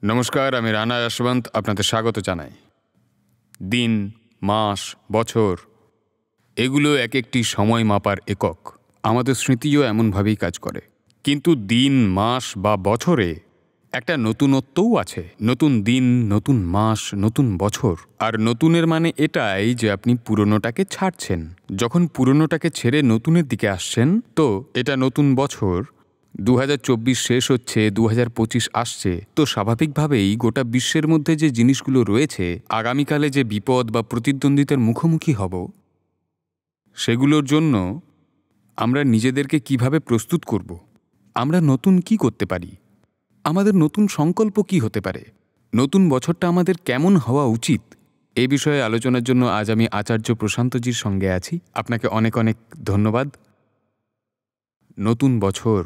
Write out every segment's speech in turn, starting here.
নমস্কার, আমি রানা যশবন্ত আপনাদের স্বাগত জানাই। দিন, মাস, বছর এগুলো এক একটি সময় মাপার একক। আমাদের স্মৃতিও এমনভাবেই কাজ করে। কিন্তু দিন, মাস বা বছরে একটা নতুনত্বও আছে। নতুন দিন, নতুন মাস, নতুন বছর। আর নতুনের মানে এটাই যে আপনি পুরনোটাকে ছাড়ছেন। যখন পুরনোটাকে ছেড়ে নতুনের দিকে আসছেন, তো এটা নতুন বছর। 2024 শেষ হচ্ছে, 2025 আসছে, তো স্বাভাবিকভাবেই গোটা বিশ্বের মধ্যে যে জিনিসগুলো রয়েছে, আগামীকালে যে বিপদ বা প্রতিদ্বন্দ্বিতার মুখোমুখি হব, সেগুলোর জন্য আমরা নিজেদেরকে কিভাবে প্রস্তুত করব? আমরা নতুন কি করতে পারি? আমাদের নতুন সংকল্প কি হতে পারে? নতুন বছরটা আমাদের কেমন হওয়া উচিত? এই বিষয়ে আলোচনার জন্য আজ আমি আচার্য প্রশান্তজির সঙ্গে আছি। আপনাকে অনেক অনেক ধন্যবাদ। নতুন বছর,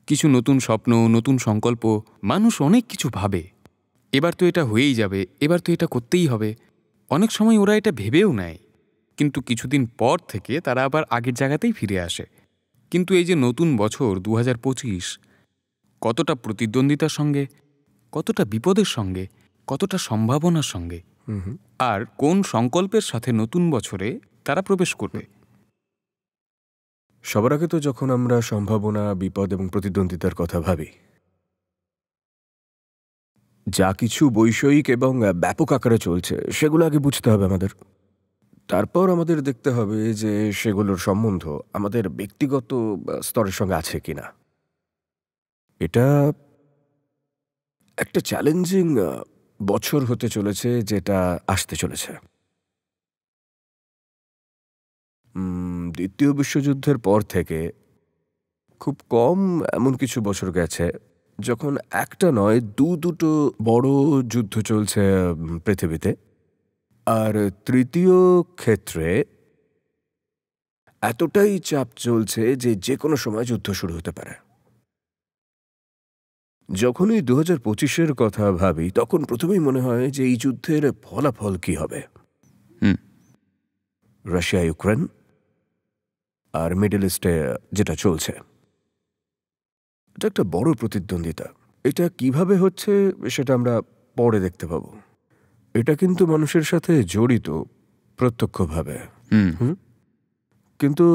কিছু নতুন স্বপ্ন, নতুন সংকল্প, মানুষ অনেক কিছু ভাবে। এবার তো এটা হয়েই যাবে, এবার তো এটা করতেই হবে। অনেক সময় ওরা এটা ভেবেও নেয়, কিন্তু কিছুদিন পর থেকে তারা আবার আগের জায়গাতেই ফিরে আসে। কিন্তু এই যে নতুন বছর 2025, কতটা প্রতিদ্বন্দ্বিতার সঙ্গে, কতটা বিপদের সঙ্গে, কতটা সম্ভাবনার সঙ্গে, আর কোন সংকল্পের সাথে নতুন বছরে তারা প্রবেশ করবে? সবার আগে তো যখন আমরা সম্ভাবনা, বিপদ এবং প্রতিদ্বন্দ্বিতার কথা ভাবি, যা কিছু বৈষয়িক এবং ব্যাপক আকারে চলছে সেগুলো আগে বুঝতে হবে আমাদের। তারপর আমাদের দেখতে হবে যে সেগুলোর সম্বন্ধ আমাদের ব্যক্তিগত স্তরের সঙ্গে আছে কিনা। এটা একটা চ্যালেঞ্জিং বছর হতে চলেছে, যেটা আসতে চলেছে। দ্বিতীয় বিশ্বযুদ্ধের পর থেকে খুব কম এমন কিছু বছর গেছে যখন একটা নয় দুটো বড় যুদ্ধ চলছে পৃথিবীতে। আর তৃতীয় ক্ষেত্রে এতটাই চাপ চলছে যে যে কোনো সময় যুদ্ধ শুরু হতে পারে। যখনই 2025-এর কথা ভাবি, তখন প্রথমেই মনে হয় যে এই যুদ্ধের ফলাফল কি হবে। রাশিয়া, ইউক্রেন আর মিডল ইস্টে যেটা চলছে, এটা একটা বড় প্রতিদ্বন্দ্বিতা। এটা কিভাবে হচ্ছে সেটা আমরা পরে দেখতে পাবো। এটা কিন্তু মানুষের সাথে জড়িত প্রত্যক্ষভাবে। কিন্তু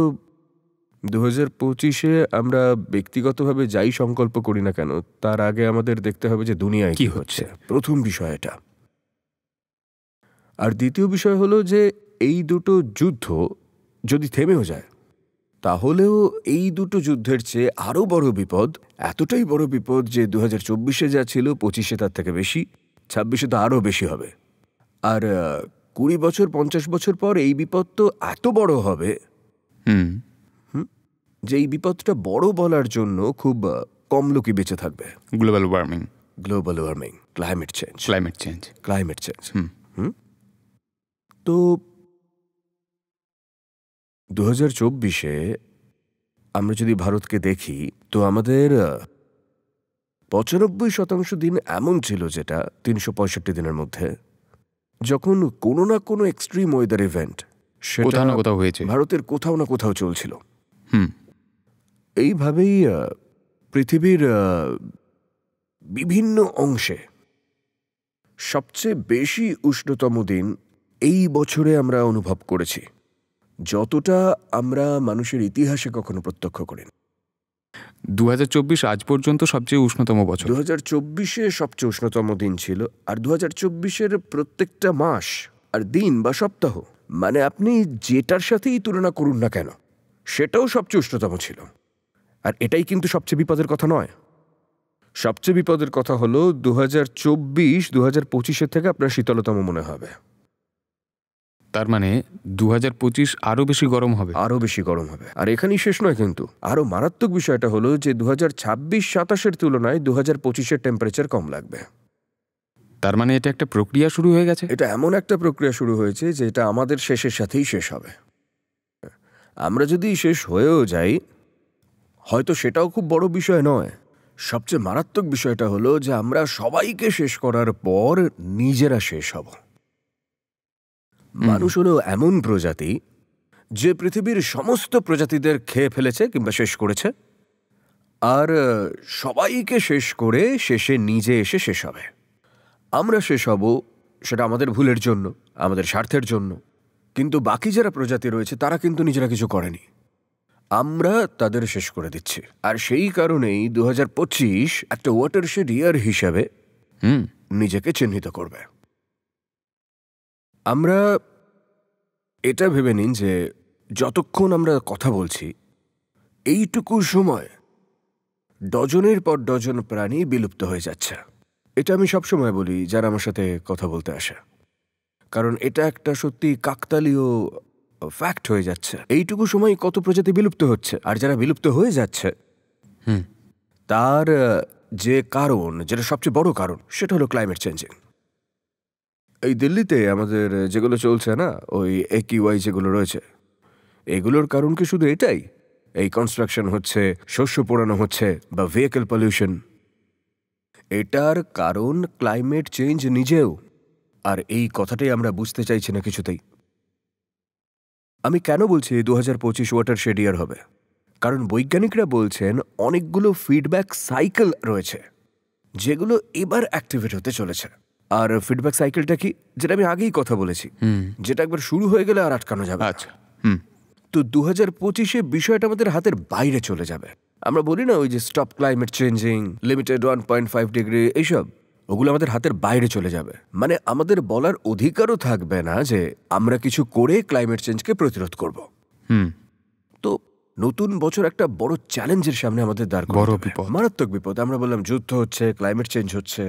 2025-এ আমরা ব্যক্তিগতভাবে যাই সংকল্প করি না কেন, তার আগে আমাদের দেখতে হবে যে দুনিয়ায় কি হচ্ছে। প্রথম বিষয় এটা। আর দ্বিতীয় বিষয় হলো যে এই দুটো যুদ্ধ যদি থেমেও যায়, তাহলেও এই দুটো যুদ্ধের চেয়ে আরও বড় বিপদ, এতটাই বড় বিপদ যে 2024-এ যা ছিল 25-এ তার থেকে বেশি, 26-এ তো আরও বেশি হবে। আর 20 বছর 50 বছর পর এই বিপদ তো এত বড় হবে যে এই বিপদটা বড় বলার জন্য খুব কম লোকই বেঁচে থাকবে। Global warming, climate change. তো 2024-এ আমরা যদি ভারতকে দেখি, তো আমাদের 95% দিন এমন ছিল, যেটা 365 দিনের মধ্যে, যখন কোনো না কোনো এক্সট্রিম ওয়েদার ইভেন্ট কোথাও না কোথাও হয়েছে, ভারতের কোথাও না কোথাও চলছিল। এইভাবেই পৃথিবীর বিভিন্ন অংশে সবচেয়ে বেশি উষ্ণতম দিন এই বছরে আমরা অনুভব করেছি, যতটা আমরা মানুষের ইতিহাসে কখনো প্রত্যক্ষ করিনি। 2024 আজ পর্যন্ত সবচেয়ে উষ্ণতম বছর। 2024-এ সবচেয়ে উষ্ণতম দিন ছিল। আর 2024-এর প্রত্যেকটা মাস আর দিন বা সপ্তাহ, মানে আপনি যেটার সাথেই তুলনা করুন না কেন, সেটাও সবচেয়ে উষ্ণতম ছিল। আর এটাই কিন্তু সবচেয়ে বিপদের কথা নয়। সবচেয়ে বিপদের কথা হলো 2024 2025-এর থেকে আপনার শীতলতম মনে হবে। তার মানে 2025 আরও বেশি গরম হবে। আর এখানেই শেষ নয় কিন্তু। আরও মারাত্মক বিষয়টা হলো যে 2026-27-এর তুলনায় 2025-এর টেম্পারেচার কম লাগবে। তার মানে এটা একটা প্রক্রিয়া শুরু হয়ে গেছে। এটা এমন একটা প্রক্রিয়া শুরু হয়েছে যে এটা আমাদের শেষের সাথেই শেষ হবে। আমরা যদি শেষ হয়েও যাই, হয়তো সেটাও খুব বড় বিষয় নয়। সবচেয়ে মারাত্মক বিষয়টা হলো যে আমরা সবাইকে শেষ করার পর নিজেরা শেষ হব। মানুষ হলো এমন প্রজাতি যে পৃথিবীর সমস্ত প্রজাতিদের খেয়ে ফেলেছে কিংবা শেষ করেছে, আর সবাইকে শেষ করে শেষে নিজে এসে শেষ হবে। আমরা শেষ হব সেটা আমাদের ভুলের জন্য, আমাদের স্বার্থের জন্য, কিন্তু বাকি যারা প্রজাতি রয়েছে তারা কিন্তু নিজেরা কিছু করেনি, আমরা তাদের শেষ করে দিচ্ছি। আর সেই কারণেই 2025 একটা ওয়াটারশেড ইয়ার হিসাবে নিজেকে চিহ্নিত করবে। আমরা এটা ভেবে নিন যে যতক্ষণ আমরা কথা বলছি এইটুকু সময় ডজনের পর ডজন প্রাণী বিলুপ্ত হয়ে যাচ্ছে। এটা আমি সবসময় বলি যারা আমার সাথে কথা বলতে আসে, কারণ এটা একটা সত্যি কাকতালীয় ফ্যাক্ট হয়ে যাচ্ছে। এইটুকু সময় কত প্রজাতি বিলুপ্ত হচ্ছে, আর যারা বিলুপ্ত হয়ে যাচ্ছে তার যে কারণ, যেটা সবচেয়ে বড় কারণ, সেটা হলো ক্লাইমেট চেঞ্জিং। এই দিল্লিতে আমাদের যেগুলো চলছে না, ওই AQI যেগুলো রয়েছে, এগুলোর কারণ কি শুধু এটাই? এই কনস্ট্রাকশন হচ্ছে, শস্য পোড়ানো হচ্ছে, বা ভেহিকল পলিউশন? এটার কারণ ক্লাইমেট চেঞ্জ নিজেও, আর এই কথাটাই আমরা বুঝতে চাইছি না কিছুতেই। আমি কেন বলছি 2025 ওয়াটারশেড ইয়ার হবে? কারণ বৈজ্ঞানিকরা বলছেন অনেকগুলো ফিডব্যাক সাইকেল রয়েছে যেগুলো এবার অ্যাক্টিভেট হতে চলেছে। আর ফিডব্যাক সাইকেলটা কি, যেটা আমি আগেই কথা বলেছি, যেটা একবার শুরু হয়ে গেলে আর আটকানো যাবে। আচ্ছা, তো 2025-এ বিষয়টা আমাদের হাতের বাইরে চলে যাবে। আমরা বলি না ওই যে stop climate changing, limited 1.5 degree, এইসব, ওগুলো আমাদের হাতের বাইরে চলে যাবে। মানে আমাদের বলার অধিকারও থাকবে না যে আমরা কিছু করে ক্লাইমেট চেঞ্জকে প্রতিরোধ করব। তো নতুন বছর একটা বড় চ্যালেঞ্জের সামনে আমাদের দাঁড় করাবে। বড় বিপদ, মারাত্মক বিপদ। আমরা বললাম যুদ্ধ হচ্ছে, ক্লাইমেট চেঞ্জ হচ্ছে।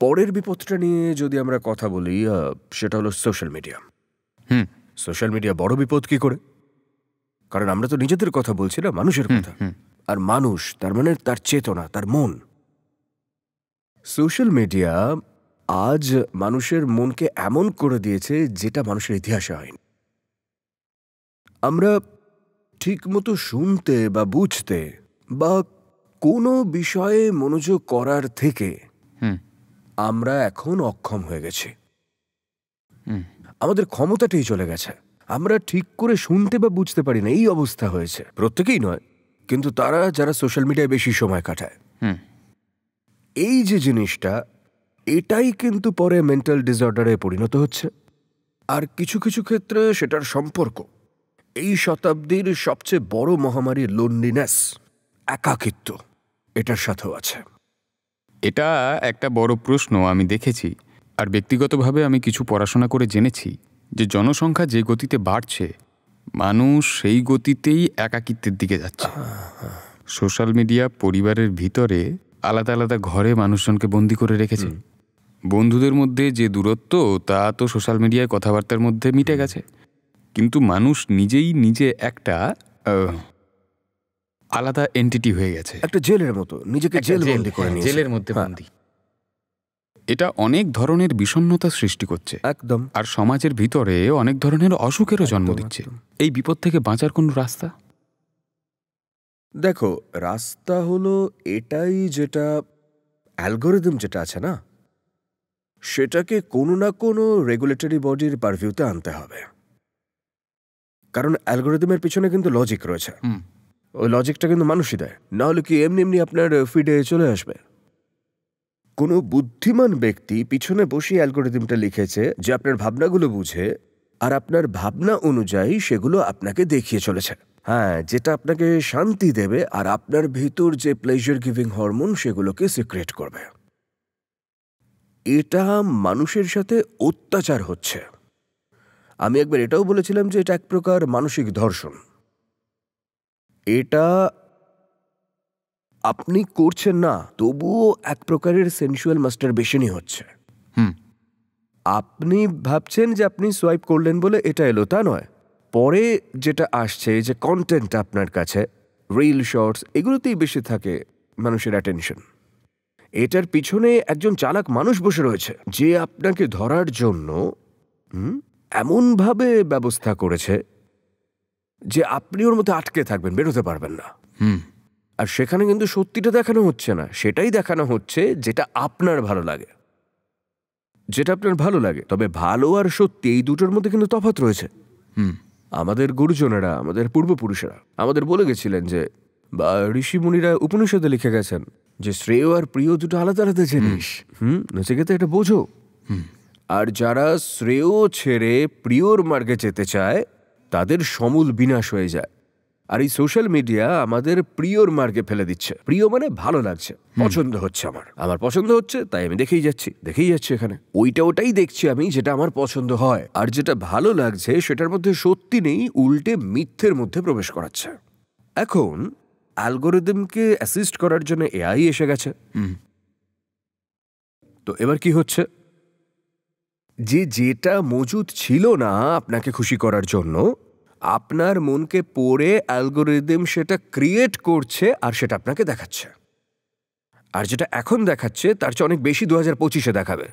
পরের বিপদটা নিয়ে যদি আমরা কথা বলি, সেটা হলো সোশ্যাল মিডিয়া। সোশ্যাল মিডিয়া বড় বিপদ কি করে? কারণ আমরা তো নিজেদের কথা বলছি না, মানুষের কথা। আর মানুষ তার মানে তার চেতনা, তার মন। সোশ্যাল মিডিয়া আজ মানুষের মনকে এমন করে দিয়েছে যেটা মানুষের ইতিহাসে হয়নি। আমরা ঠিক মতো শুনতে বা বুঝতে বা কোনো বিষয়ে মনোযোগ করার থেকে আমরা এখন অক্ষম হয়ে গেছি। আমাদের ক্ষমতাটাই চলে গেছে। আমরা ঠিক করে শুনতে বা বুঝতে পারি না, এই অবস্থা হয়েছে। প্রত্যেকেই নয়, কিন্তু তারা যারা সোশ্যাল মিডিয়ায় বেশি সময় কাটায়, এই যে জিনিসটা, এটাই কিন্তু পরে মেন্টাল ডিসঅর্ডারে পরিণত হচ্ছে। আর কিছু কিছু ক্ষেত্রে সেটার সম্পর্ক এই শতাব্দীর সবচেয়ে বড় মহামারী লোনলিনেস, একাকিত্ব, এটার সাথেও আছে। এটা একটা বড় প্রশ্ন আমি দেখেছি। আর ব্যক্তিগতভাবে আমি কিছু পড়াশোনা করে জেনেছি যে জনসংখ্যা যে গতিতে বাড়ছে, মানুষ সেই গতিতেই একাকিত্বের দিকে যাচ্ছে। সোশ্যাল মিডিয়া পরিবারের ভিতরে আলাদা আলাদা ঘরে মানুষজনকে বন্দি করে রেখেছে। বন্ধুদের মধ্যে যে দূরত্ব, তা তো সোশ্যাল মিডিয়ায় কথাবার্তার মধ্যে মিটে গেছে, কিন্তু মানুষ নিজেই নিজে একটা আলাদা এন্টিটি হয়ে গেছে, একটা জেলের মতো নিজেকে জেলবন্দি করে নিয়েছে। জেলের মধ্যে বন্দি। এটা অনেক ধরনের বিষণ্ণতা সৃষ্টি করছে একদম। আর সমাজের ভিতরে অনেক ধরনের অসুখেরও জন্ম দিচ্ছে। এই বিপদ থেকে বাঁচার কোন রাস্তা? দেখো, রাস্তা হলো এটাই, যেটা অ্যালগোরিদম যেটা আছে না, সেটাকে কোনো না কোনো রেগুলেটরি বডির পারভিউতে আনতে হবে। কারণ অ্যালগোরিদমের পিছনে কিন্তু লজিক রয়েছে। ওই লজিকটা কিন্তু মানুষই দেয়, না হলে কি এমনি এমনি আপনার ফিডে চলে আসবে? কোনো বুদ্ধিমান ব্যক্তি পিছনে বসে অ্যালগোরিদমটা লিখেছে যে আপনার ভাবনাগুলো বুঝে আর আপনার ভাবনা অনুযায়ী সেগুলো আপনাকে দেখিয়ে চলেছে। হ্যাঁ, যেটা আপনাকে শান্তি দেবে আর আপনার ভিতর যে প্লেজার গিভিং হরমোন সেগুলোকে সিক্রেট করবে। এটা মানুষের সাথে অত্যাচার হচ্ছে। আমি একবার এটাও বলেছিলাম যে এটা এক প্রকার মানসিক ধর্ষণ। এটা আপনি করছেন না, তবুও এক প্রকারের সেন্সুয়াল মাস্টারবেশনই হচ্ছে। আপনি ভাবছেন যে আপনি সোয়াইপ করলেন বলে এটা এলো, তা নয়। পরে যেটা আসছে, যে কন্টেন্ট আপনার কাছে, রিল, শর্টস, এগুলোতেই বেশি থাকে মানুষের অ্যাটেনশন। এটার পিছনে একজন চালাক মানুষ বসে রয়েছে যে আপনাকে ধরার জন্য এমনভাবে ব্যবস্থা করেছে যে আপনি ওর মধ্যে আটকে থাকবেন, বেরোতে পারবেন না। আর সেখানে কিন্তু সত্যিটা দেখানো হচ্ছে না, সেটাই দেখানো হচ্ছে যেটা আপনার ভালো লাগে, যেটা আপনার ভালো লাগে। তবে ভালো আর সত্যি, এই দুটোর মধ্যে কিন্তু তফাৎ রয়েছে। আমাদের গুরুজনেরা, আমাদের পূর্বপুরুষেরা আমাদের বলে গেছিলেন যে বা ঋষি মুনিরা উপনিষদে লিখে গেছেন যে শ্রেয় আর প্রিয় দুটো আলাদা আলাদা জিনিস। নচিকেতা এটা বোঝো। আর যারা শ্রেয় ছেড়ে প্রিয়র মার্গে যেতে চায় তাদের সমূল বিনাশ হয়ে যায়। আর এই সোশ্যাল মিডিয়া আমাদের প্রিয়র মার্গে ফেলে দিচ্ছে। প্রিয় মানে ভালো লাগছে, পছন্দ হচ্ছে, আমার পছন্দ হচ্ছে, তাই আমি দেখেই যাচ্ছি এখানে ওটাই দেখছি আমি, যেটা আমার পছন্দ হয়। আর যেটা ভালো লাগছে সেটার মধ্যে সত্যি নেই, উল্টে মিথ্যের মধ্যে প্রবেশ করাচ্ছে। এখন অ্যালগোরিদমকে অ্যাসিস্ট করার জন্য এআই এসে গেছে। তো এবার কি হচ্ছে, যেটা মজুদ ছিল না আপনাকে খুশি করার জন্য, আপনার মনকে পড়ে অ্যালগোরিদম সেটা ক্রিয়েট করছে আর সেটা আপনাকে দেখাচ্ছে। আর যেটা এখন দেখাচ্ছে তার চেয়ে অনেক বেশি 2025-এ দেখাবে।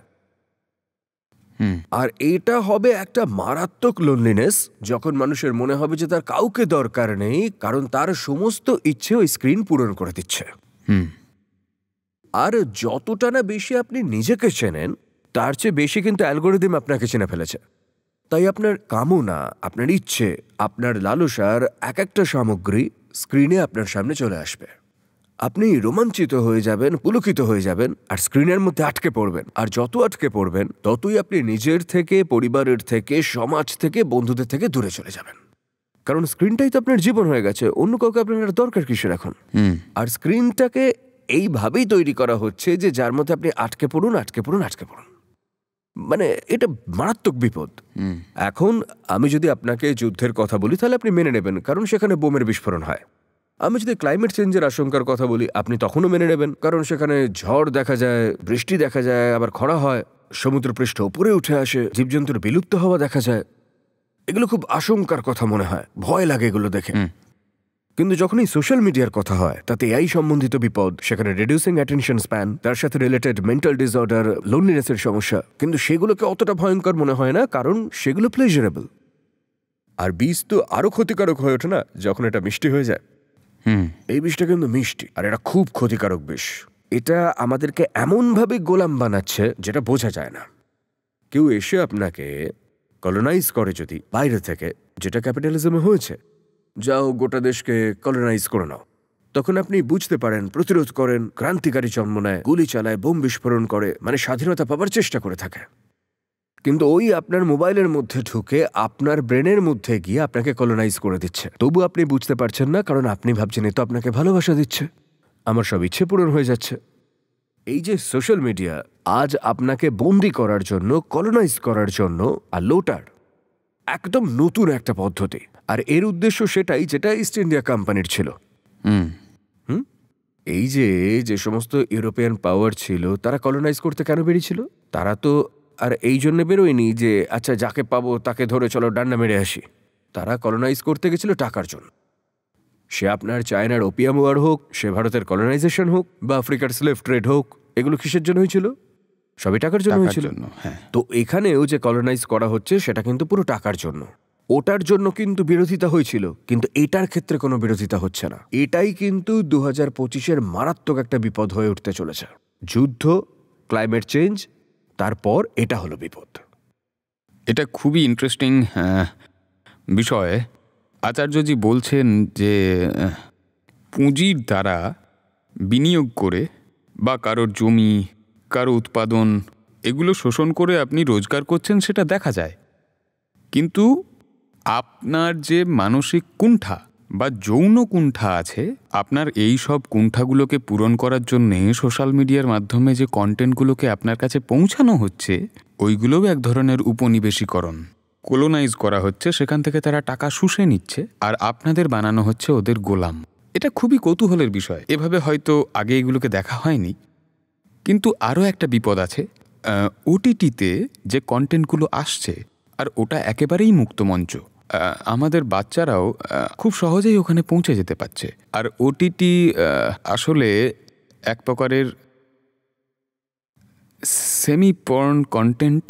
আর এটা হবে একটা মারাত্মক লোনলিনেস, যখন মানুষের মনে হবে যে তার কাউকে দরকার নেই, কারণ তার সমস্ত ইচ্ছে ওই স্ক্রিন পূরণ করে দিচ্ছে। আর যতটা না বেশি আপনি নিজেকে চেনেন, তার চেয়ে বেশি কিন্তু অ্যালগোরিদম আপনাকে চিনে ফেলেছে। তাই আপনার কামনা, আপনার ইচ্ছে, আপনার লালসার এক একটা সামগ্রী স্ক্রিনে আপনার সামনে চলে আসবে। আপনি রোমাঞ্চিত হয়ে যাবেন, পুলকিত হয়ে যাবেন, আর স্ক্রিনের মধ্যে আটকে পড়বেন। আর যত আটকে পড়বেন ততই আপনি নিজের থেকে, পরিবারের থেকে, সমাজ থেকে, বন্ধুদের থেকে দূরে চলে যাবেন। কারণ স্ক্রিনটাই তো আপনার জীবন হয়ে গেছে, অন্য কাউকে আপনার দরকার কিসের এখন? আর স্ক্রিনটাকে এইভাবেই তৈরি করা হচ্ছে যে যার মধ্যে আপনি আটকে পড়ুন। মানে এটা মারাত্মক বিপদ। এখন আমি যদি আপনাকে যুদ্ধের কথা বলি তাহলে আপনি মেনে নেবেন, কারণ সেখানে বোমের বিস্ফোরণ হয়। আমি যদি ক্লাইমেট চেঞ্জের আশঙ্কার কথা বলি, আপনি তখনও মেনে নেবেন, কারণ সেখানে ঝড় দেখা যায়, বৃষ্টি দেখা যায়, আবার খরা হয়, সমুদ্রপৃষ্ঠ উপরে উঠে আসে, জীবজন্তুর বিলুপ্ত হওয়া দেখা যায়। এগুলো খুব আশঙ্কার কথা মনে হয়, ভয় লাগে এগুলো দেখে। কিন্তু যখন এই সোশ্যাল মিডিয়ার কথা হয়, তাতে এআই সম্বন্ধিত বিপদ, সেখানে রিডিউসিং অ্যাটেনশন স্প্যান, তার সাথে রিলেটেড মেন্টাল ডিসঅর্ডার, লোনলিনেসের সমস্যা, কিন্তু সেগুলোকে অতটা ভয়ঙ্কর মনে হয় না, কারণ সেগুলো প্লেজারেবল। আর বিষ তো আরো ক্ষতিকারক হয়ে ওঠে না যখন এটা মিষ্টি হয়ে যায়। এই বিষটা কিন্তু মিষ্টি, আর এটা খুব ক্ষতিকারক বিষ। এটা আমাদেরকে এমনভাবে গোলাম বানাচ্ছে যেটা বোঝা যায় না। কেউ এসে আপনাকে কলোনাইজ করে যদি বাইরে থেকে, যেটা ক্যাপিটালিজমে হয়েছে, যাও গোটা দেশকে কলোনাইজ করে নাও, তখন আপনি বুঝতে পারেন, প্রতিরোধ করেন, ক্রান্তিকারী জন্ম নেয়, গুলি চালায়, বোম বিস্ফোরণ করে, মানে স্বাধীনতা পাবার চেষ্টা করে থাকে। কিন্তু ওই আপনার মোবাইলের মধ্যে ঢুকে আপনার ব্রেনের মধ্যে গিয়ে আপনাকে কলোনাইজ করে দিচ্ছে। তবু আপনি বুঝতে পারছেন না, কারণ আপনি ভাবছেন এ তো আপনাকে ভালোবাসা দিচ্ছে, আমার সব ইচ্ছে পূরণ হয়ে যাচ্ছে। এই যে সোশ্যাল মিডিয়া আজ আপনাকে বন্দি করার জন্য, কলোনাইজ করার জন্য আর লোটার একদম নতুন একটা পদ্ধতি। আর এর উদ্দেশ্য সেটাই যেটা ইস্ট ইন্ডিয়া কোম্পানির ছিল। এই যে সমস্ত ইউরোপিয়ান পাওয়ার ছিল, তারা কলোনাইজ করতে কেন বেরিয়েছিল? তারা তো আর এই জন্য বেরোয়নি যে আচ্ছা যাকে পাবো তাকে ধরে চলো ডান্ডা মেরে আসি। তারা কলোনাইজ করতে গেছিল টাকার জন্য। সে আপনার চায়নার ওপিয়াম ওয়ার হোক, সে ভারতের কলোনাইজেশন হোক, বা আফ্রিকার স্লেভ ট্রেড হোক, এগুলো কিসের জন্য হয়েছিল? সবই টাকার জন্য হয়েছিল। তো এখানেও যে কলোনাইজ করা হচ্ছে সেটা কিন্তু পুরো টাকার জন্য। ওটার জন্য কিন্তু বিরোধিতা হয়েছিল, কিন্তু এটার ক্ষেত্রে কোনো বিরোধিতা হচ্ছে না। এটাই কিন্তু 2025-এর মারাত্মক একটা বিপদ হয়ে উঠতে চলেছে। যুদ্ধ, ক্লাইমেট চেঞ্জ, তারপর এটা হলো বিপদ। এটা খুবই ইন্টারেস্টিং বিষয়। আচার্যজি বলছেন যে পুঁজির দ্বারা বিনিয়োগ করে বা কারোর জমি, কারো উৎপাদন, এগুলো শোষণ করে আপনি রোজগার করছেন সেটা দেখা যায়, কিন্তু আপনার যে মানসিক কুণ্ঠা বা যৌন কুণ্ঠা আছে, আপনার এই সব কুণ্ঠাগুলোকে পূরণ করার জন্যে সোশ্যাল মিডিয়ার মাধ্যমে যে কন্টেন্টগুলোকে আপনার কাছে পৌঁছানো হচ্ছে, ওইগুলোও এক ধরনের উপনিবেশীকরণ, কোলোনাইজ করা হচ্ছে। সেখান থেকে তারা টাকা শুষে নিচ্ছে আর আপনাদের বানানো হচ্ছে ওদের গোলাম। এটা খুবই কৌতূহলের বিষয়। এভাবে হয়তো আগে এগুলোকে দেখা হয়নি। কিন্তু আরও একটা বিপদ আছে, ওটিটিতে যে কন্টেন্টগুলো আসছে, আর ওটা একেবারেই মুক্ত মঞ্চ। আমাদের বাচ্চারাও খুব সহজেই ওখানে পৌঁছে যেতে পারছে। আর ওটিটি আসলে এক প্রকারের সেমি পর্ন কন্টেন্ট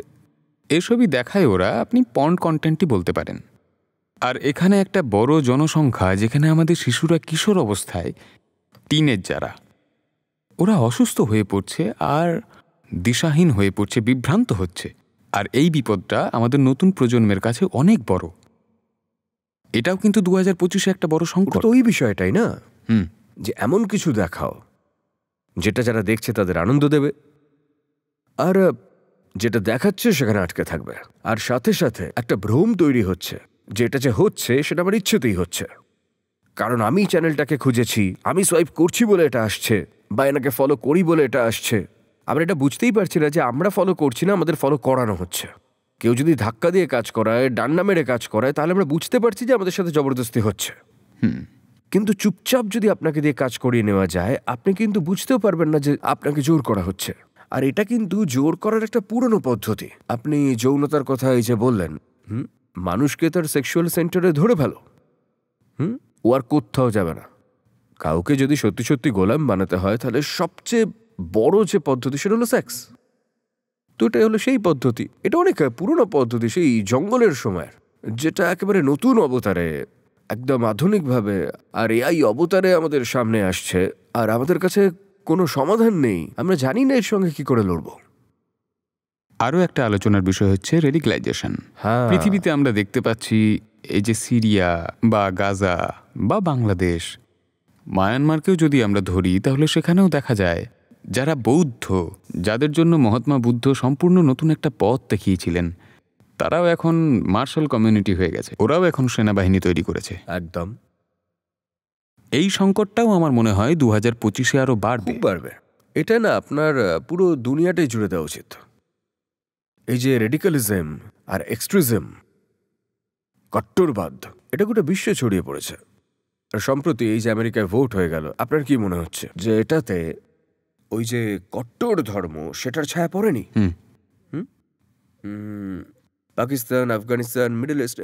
এসবই দেখায় ওরা, আপনি পর্ন কন্টেন্টই বলতে পারেন। আর এখানে একটা বড় জনসংখ্যা, যেখানে আমাদের শিশুরা কিশোর অবস্থায়, টিনেজ যারা, ওরা অসুস্থ হয়ে পড়ছে আর দিশাহীন হয়ে পড়ছে, বিভ্রান্ত হচ্ছে। আর এই বিপদটা আমাদের নতুন প্রজন্মের কাছে অনেক বড়। এটাও কিন্তু 2025-এ একটা বড় সংকট। তো ওই বিষয়টাই না, যে এমন কিছু দেখাও যেটা যারা দেখছে তাদের আনন্দ দেবে, আর যেটা দেখাচ্ছে সেখানে আটকে থাকবে। আর সাথে সাথে একটা ভ্রম তৈরি হচ্ছে, যেটা যে হচ্ছে সেটা আমার ইচ্ছেতেই হচ্ছে, কারণ আমি চ্যানেলটাকে খুঁজেছি, আমি সোয়াইপ করছি বলে এটা আসছে, বা এনাকে ফলো করি বলে এটা আসছে। আমরা এটা বুঝতেই পারছি না যে আমরা ফলো করছি না, আমাদের ফলো করানো হচ্ছে। কেউ যদি ধাক্কা দিয়ে কাজ করায়, ডান্না মেরে কাজ করায়, তাহলে আমরা বুঝতে পারছি যে আমাদের সাথে জবরদস্তি হচ্ছে। কিন্তু চুপচাপ যদি আপনাকে দিয়ে কাজ করিয়ে নেওয়া যায়, আপনি কিন্তু বুঝতেও পারবেন না যে আপনাকে জোর করা হচ্ছে। আর এটা কিন্তু জোর করার একটা পুরনো পদ্ধতি। আপনি যৌনতার কথা এই যে বললেন, মানুষকে তার সেক্সুয়াল সেন্টারে ধরে ফেলো, ও আর কোথাও যাবে না। কাউকে যদি সত্যি সত্যি গোলাম বানাতে হয়, তাহলে সবচেয়ে বড় যে পদ্ধতি সেটা হলো সেক্স। তো এটাই হলো সেই পদ্ধতি। এটা অনেক পুরনো পদ্ধতি, সেই জঙ্গলের সময়ের, যেটা একেবারে নতুন অবতারে, একদম আধুনিকভাবে আর এই অবতারে আমাদের সামনে আসছে। আর আমাদের কাছে কোনো সমাধান নেই, আমরা জানি না এর সঙ্গে কি করে লড়ব। আরও একটা আলোচনার বিষয় হচ্ছে রেডিক্যালাইজেশন। হ্যাঁ, পৃথিবীতে আমরা দেখতে পাচ্ছি এই যে সিরিয়া বা গাজা বা বাংলাদেশ, মায়ানমারকেও যদি আমরা ধরি, তাহলে সেখানেও দেখা যায় যারা বৌদ্ধ, যাদের জন্য মহাত্মা বুদ্ধ সম্পূর্ণ নতুন একটা পথ দেখিয়েছিলেন, তারাও এখন মার্শাল কমিউনিটি হয়ে গেছে, ওরাও এখন সেনাবাহিনী তৈরি করেছে। একদম। এই সংকটটাও আমার মনে হয় 2025-এ আরও বাড়বে। খুব বাড়বে। এটা না আপনার পুরো দুনিয়াটাই জুড়ে দেওয়া উচিত। এই যে রেডিক্যালিজম আর এক্সট্রিজম, কট্টরবাদ, এটা গোটা বিশ্বে ছড়িয়ে পড়েছে। আর সম্প্রতি এই যে আমেরিকায় ভোট হয়ে গেল, আপনার কি মনে হচ্ছে যে এটাতে ওই যে কট্টর ধর্ম সেটার ছায়া পড়েনি? পাকিস্তান, আফগানিস্তান,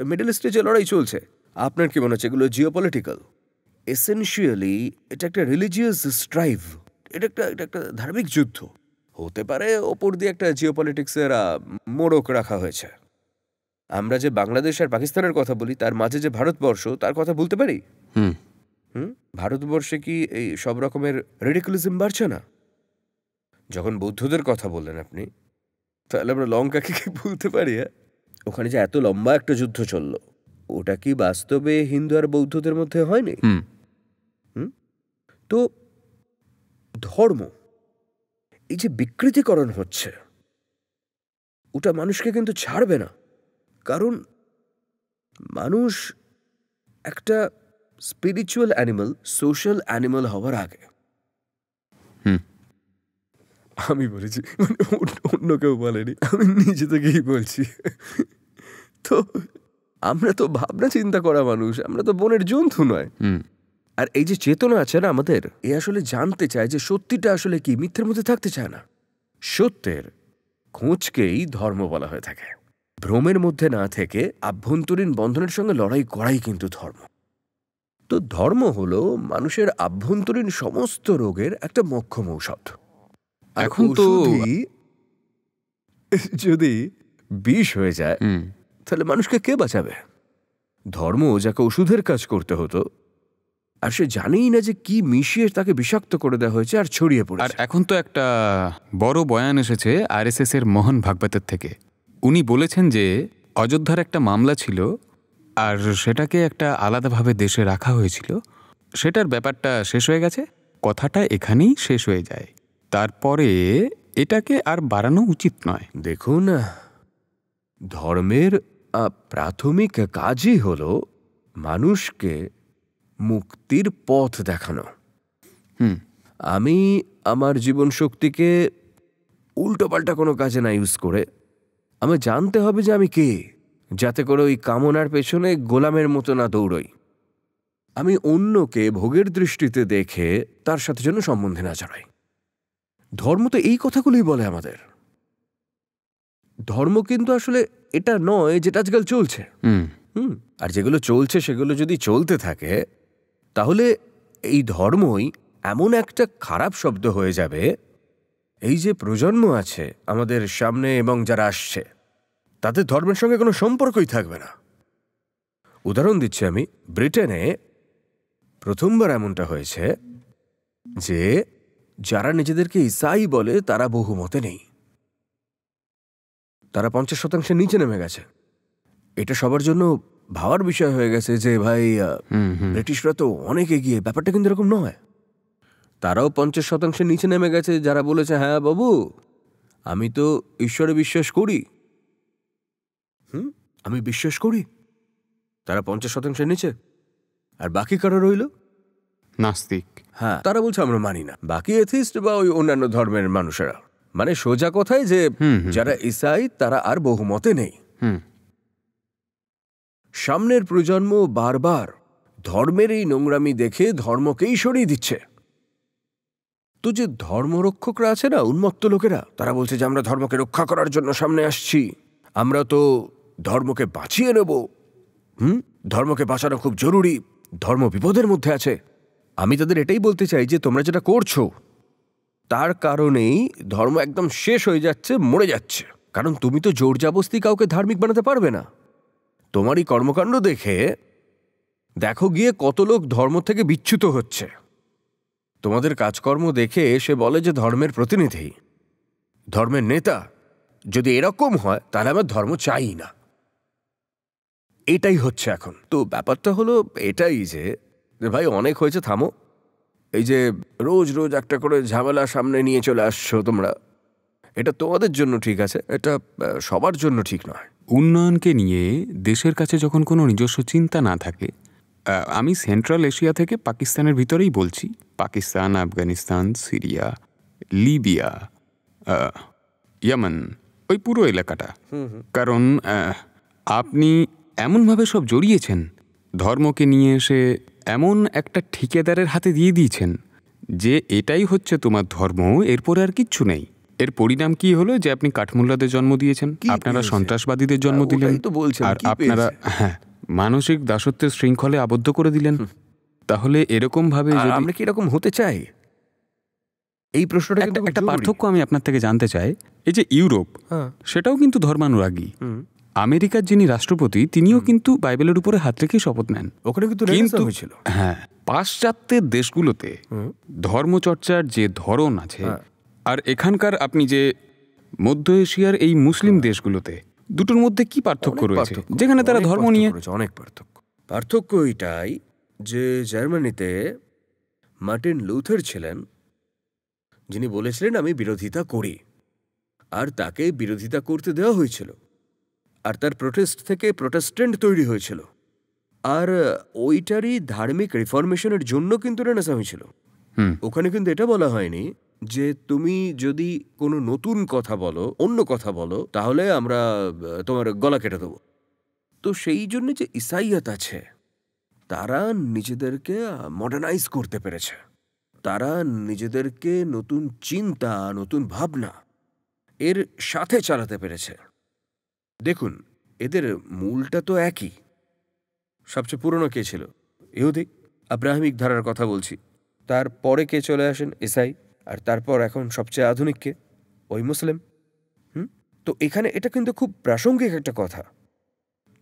মিডল ইস্টে যে লড়াই চলছে, আপনার কি মনে হচ্ছে এগুলো জিওপলিটিক্যাল? এসেনশিয়ালি এটা একটা রিলিজিয়াস স্ট্রাইভ, এটা একটা ধার্মিক যুদ্ধ। হতে পারে ওপর দিয়ে একটা জিওপলিটিক্সের মোড়ক রাখা হয়েছে। আমরা যে বাংলাদেশ আর পাকিস্তানের কথা বলি, তার মাঝে যে ভারতবর্ষ, তার কথা বলতে পারি। ভারতবর্ষে কি এই সব রকমের রেডিকুলিজম বাড়ছে না? যখন বৌদ্ধদের কথা বললেন আপনি, তাহলে আমরা লঙ্কাকে কি বলতে পারি? ওখানে যে এত লম্বা একটা যুদ্ধ চলল, ওটা কি বাস্তবে হিন্দু আর বৌদ্ধদের মধ্যে হয়নি? তো ধর্ম এই যে বিকৃতিকরণ হচ্ছে, ওটা মানুষকে কিন্তু ছাড়বে না। কারণ মানুষ একটা স্পিরিচুয়াল অ্যানিমাল, সোশ্যাল অ্যানিমাল হওয়ার আগে, আমি বলেছি, মানে অন্য কেউ বলেনি, আমি নিজে থেকেই বলছি। তো আমরা তো ভাবনা চিন্তা করা মানুষ, আমরা তো বনের জন্তু নয়। আর এই যে চেতনা আছে না আমাদের, এ আসলে জানতে চায় যে সত্যিটা আসলে কি, মিথ্যের মধ্যে থাকতে চায় না। সত্যের খোঁজকেই ধর্ম বলা হয়ে থাকে। ভ্রমের মধ্যে না থেকে আভ্যন্তরীণ বন্ধনের সঙ্গে লড়াই করাই কিন্তু ধর্ম। তো ধর্ম হলো মানুষের আভ্যন্তরীণ সমস্ত রোগের একটা মোক্ষম ঔষধ। এখন তো যদি বিষ হয়ে যায়, তাহলে মানুষকে কে বাঁচাবে? ধর্ম যাকে ওষুধের কাজ করতে হতো, আর সে জানেই না যে কি মিশিয়ে তাকে বিষাক্ত করে দেওয়া হয়েছে আর ছড়িয়ে পড়েছে। আর এখন তো একটা বড় বয়ান এসেছে আরএসএস এর মোহন ভাগবতের থেকে। উনি বলেছেন যে অযোধ্যার একটা মামলা ছিল, আর সেটাকে একটা আলাদাভাবে দেশে রাখা হয়েছিল, সেটার ব্যাপারটা শেষ হয়ে গেছে, কথাটা এখানেই শেষ হয়ে যায়। তারপরে এটাকে আর বাড়ানো উচিত নয়। দেখুন, ধর্মের প্রাথমিক কাজই হলো মানুষকে মুক্তির পথ দেখানো। আমি আমার জীবন শক্তিকে উল্টোপাল্টা কোনো কাজে না ইউজ করে, আমি জানতে হবে যে আমি কে, যাতে করে ওই কামনার পেছনে গোলামের মতো না দৌড়ই। আমি অন্যকে ভোগের দৃষ্টিতে দেখে তার সাথে যেন সম্বন্ধে না জড়াই। ধর্ম তো এই কথাগুলোই বলে আমাদের। ধর্ম কিন্তু আসলে এটা নয় যেটা আজকাল চলছে। আর যেগুলো চলছে সেগুলো যদি চলতে থাকে, তাহলে এই ধর্মই এমন একটা খারাপ শব্দ হয়ে যাবে, এই যে প্রজন্ম আছে আমাদের সামনে এবং যারা আসছে, তাদের ধর্মের সঙ্গে কোনো সম্পর্কই থাকবে না। উদাহরণ দিচ্ছি আমি, ব্রিটেনে প্রথমবার এমনটা হয়েছে যে যারা নিজেদেরকে ঈসাই বলে তারা বহুমতে নেই, তারা 50% নিচে নেমে গেছে। এটা সবার জন্য ভাবার বিষয় হয়ে গেছে যে ভাই, ব্রিটিশরা তো অনেক এগিয়ে, ব্যাপারটা কিন্তু এরকম নয়। তারাও 50% নিচে নেমে গেছে, যারা বলেছে হ্যাঁ বাবু আমি তো ঈশ্বরে বিশ্বাস করি, আমি বিশ্বাস করি, তারা 50% নিচে। আর বাকি কারা রইল? নাস্তিক। হ্যাঁ, তারা বলছে আমরা মানি না। বাকি এথিস্ট বা ওই অন্যান্য ধর্মের মানুষেরা, মানে সোজা কথায় যে যারা ঈসাই তারা আর বহুমতে নেই। সামনের প্রজন্ম বারবার ধর্মের এই নোংরামি দেখে ধর্মকেই সরিয়ে দিচ্ছে। তো যে ধর্মরক্ষকরা আছে না, উন্মত্ত লোকেরা, তারা বলছে যে আমরা ধর্মকে রক্ষা করার জন্য সামনে আসছি, আমরা তো ধর্মকে বাঁচিয়ে নেব। ধর্মকে বাঁচানো খুব জরুরি, ধর্ম বিপদের মধ্যে আছে। আমি তাদের এটাই বলতে চাই যে তোমরা যেটা করছো তার কারণেই ধর্ম একদম শেষ হয়ে যাচ্ছে, মরে যাচ্ছে। কারণ তুমি তো জোর জবরদস্তি কাউকে ধার্মিক বানাতে পারবে না। তোমারই কর্মকাণ্ড দেখে দেখো গিয়ে কত লোক ধর্ম থেকে বিচ্যুত হচ্ছে। তোমাদের কাজকর্ম দেখে সে বলে যে ধর্মের প্রতিনিধি, ধর্মের নেতা যদি এরকম হয় তাহলে আমার ধর্ম চাই না। এটাই হচ্ছে এখন। তো ব্যাপারটা হলো এটাই যে ভাই অনেক হয়েছে, থামো। এই যে রোজ রোজ একটা করে ঝামেলা সামনে নিয়ে চলে আসছো তোমরা, এটা তোমাদের জন্য ঠিক আছে, এটা সবার জন্য ঠিক নয়। উন্নয়নকে নিয়ে দেশের কাছে যখন কোনো নিজস্ব চিন্তা না থাকে, আমি সেন্ট্রাল এশিয়া থেকে পাকিস্তানের ভিতরেই বলছি, Pakistan, Afghanistan, Syria, Libya, Yemen, ওই পুরো এলাকাটা। কারণ আপনি এমনভাবে সব জড়িয়েছেন, ধর্মকে নিয়ে এসে এমন একটা ঠিকাদারের হাতে দিয়ে দিয়েছেন যে এটাই হচ্ছে তোমার ধর্ম, এরপরে আর কিচ্ছু নেই। এর পরিণাম কি হলো যে আপনি কাঠমোল্লাদের জন্ম দিয়েছেন, আপনারা সন্ত্রাসবাদীদের জন্ম দিলেন, আর আপনারা মানসিক দাসত্বের শৃঙ্খলে আবদ্ধ করে দিলেন। তাহলে এরকম ভাবে আমরা কি এরকম হতে চাই? এই প্রশ্নটা কিন্তু একটা পার্থক্য আমি আপনার থেকে জানতে চাই। এই যে ইউরোপ, সেটাও কিন্তু ধর্মানুরাগী। আমেরিকার যিনি রাষ্ট্রপতি তিনিও কিন্তু বাইবেলের উপরে হাত রেখে শপথ নেন। ওখানে কিন্তু হয়েছিল। হ্যাঁ, পাশ্চাত্যের দেশগুলোতে ধর্মচর্চার যে ধরন আছে, আর এখানকার আপনি যে মধ্য এশিয়ার এই মুসলিম দেশগুলোতে, দুটোর মধ্যে কি পার্থক্য রয়েছে যেখানে তারা ধর্ম নিয়ে? অনেক পার্থক্য এটাই যে জার্মানিতে মার্টিন লুথার ছিলেন, যিনি বলেছিলেন আমি বিরোধিতা করি, আর তাকে বিরোধিতা করতে দেওয়া হয়েছিল, আর তার প্রোটেস্ট থেকে প্রোটেস্ট্যান্ট তৈরি হয়েছিল। আর ওইটারই ধার্মিক রিফরমেশনের জন্য কিন্তু রেনেসাঁ হয়েছিল। ওখানে কিন্তু এটা বলা হয়নি যে তুমি যদি কোনো নতুন কথা বলো, অন্য কথা বলো, তাহলে আমরা তোমার গলা কেটে দেবো। তো সেই জন্য যে ঈসাইয়াত আছে, তারা নিজেদেরকে মডার্নাইজ করতে পেরেছে, তারা নিজেদেরকে নতুন চিন্তা, নতুন ভাবনা এর সাথে চালাতে পেরেছে। দেখুন, এদের মূলটা তো একই। সবচেয়ে পুরনো কে ছিল? ইহুদি, আব্রাহামিক ধারার কথা বলছি। তারপরে কে চলে আসেন? ঈসাই। আর তারপর এখন সবচেয়ে আধুনিক কে? ওই মুসলিম। তো এখানে এটা কিন্তু খুব প্রাসঙ্গিক একটা কথা